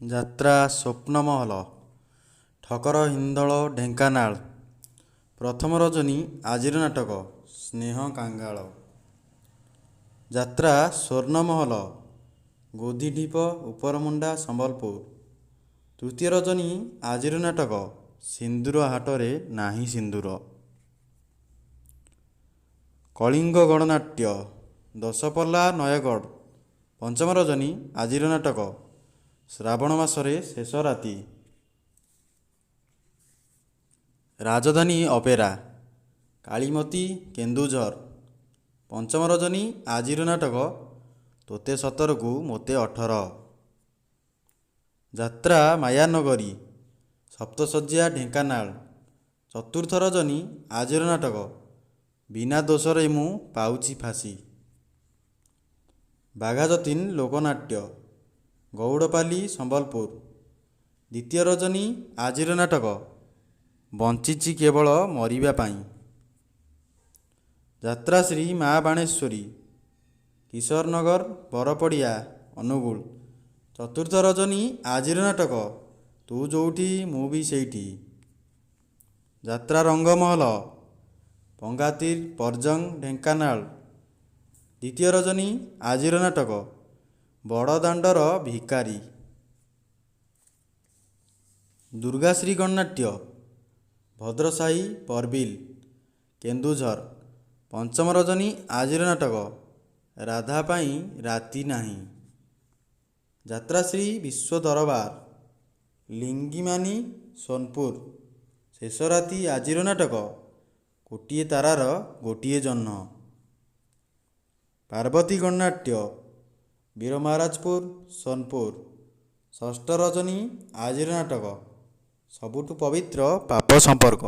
ଯାତ୍ରା ସ୍ୱପ୍ନମହଲ ଠକର ହିନ୍ଦୋଳ ଢେଙ୍କାନାଳ। ପ୍ରଥମ ରଜନୀ ଆଜିର ନାଟକ ସ୍ନେହ କାଙ୍ଗାଳ। ଯାତ୍ରା ସ୍ୱର୍ଣ୍ଣମହଲ ଗୋଧିଢିପ ଉପରମୁଣ୍ଡା ସମ୍ବଲପୁର। ତୃତୀୟ ରଜନୀ ଆଜିର ନାଟକ ସିନ୍ଦୁର ହାଟରେ ନାହିଁ ସିନ୍ଦୁର। କଳିଙ୍ଗ ଗଣନାଟ୍ୟ ଦଶପଲ୍ଲା ନୟାଗଡ଼। ପଞ୍ଚମ ରଜନୀ ଆଜିର ନାଟକ ଶ୍ରାବଣ ମାସରେ ଶେଷ ରାତି। ରାଜଧାନୀ ଅପେରା କାଳିମତି କେନ୍ଦୁଝର। ପଞ୍ଚମ ରଜନୀ ଆଜିର ନାଟକ ତୋତେ ସତରକୁ ମୋତେ 18। ଯାତ୍ରା ମାୟାନଗରୀ ସପ୍ତଶଯ୍ୟା ଢେଙ୍କାନାଳ। ଚତୁର୍ଥ ରଜନୀ ଆଜିର ନାଟକ ବିନା ଦୋଷରେ ମୁଁ ପାଉଛି ଫାଶୀ। ବାଘାଯତୀନ ଲୋକନାଟ୍ୟ ଗୌଡ଼ପାଲି ସମ୍ବଲପୁର। ଦ୍ୱିତୀୟ ରଜନୀ ଆଜିର ନାଟକ ବଞ୍ଚିଛି କେବଳ ମରିବା ପାଇଁ। ଯାତ୍ରା ଶ୍ରୀ ମା ବାଣେଶ୍ୱରୀ କିଶୋରନଗର ବରପଡ଼ିଆ ଅନୁଗୁଳ। ଚତୁର୍ଥ ରଜନୀ ଆଜିର ନାଟକ ତୁ ଯେଉଁଠି ମୁଁ ବି ସେଇଠି। ଯାତ୍ରା ରଙ୍ଗମହଲ ପଙ୍ଗାତିର ପର୍ଜଙ୍ଗ ଢେଙ୍କାନାଳ। ଦ୍ୱିତୀୟ ରଜନୀ ଆଜିର ନାଟକ ବଡ଼ଦାଣ୍ଡର ଭିକାରୀ। ଦୁର୍ଗାଶ୍ରୀ ଗଣନାଟ୍ୟ ଭଦ୍ରସାହି ପରବିଲ କେନ୍ଦୁଝର। ପଞ୍ଚମ ରଜନୀ ଆଜିର ନାଟକ ରାଧା ପାଇଁ ରାତି ନାହିଁ। ଯାତ୍ରାଶ୍ରୀ ବିଶ୍ୱ ଦରବାର ଲିଙ୍ଗିମାନି ସୋନପୁର। ଶେଷ ରାତି ଆଜିର ନାଟକ ଗୋଟିଏ ତାରାର ଗୋଟିଏ ଜହ୍ନ। ପାର୍ବତୀ ଗଣନାଟ୍ୟ ବୀରମହାରାଜପୁର ସୋନପୁର। ଷଷ୍ଠ ରଜନୀ ଆଜିର ନାଟକ ସବୁଠୁ ପବିତ୍ର ପାପ ସମ୍ପର୍କ।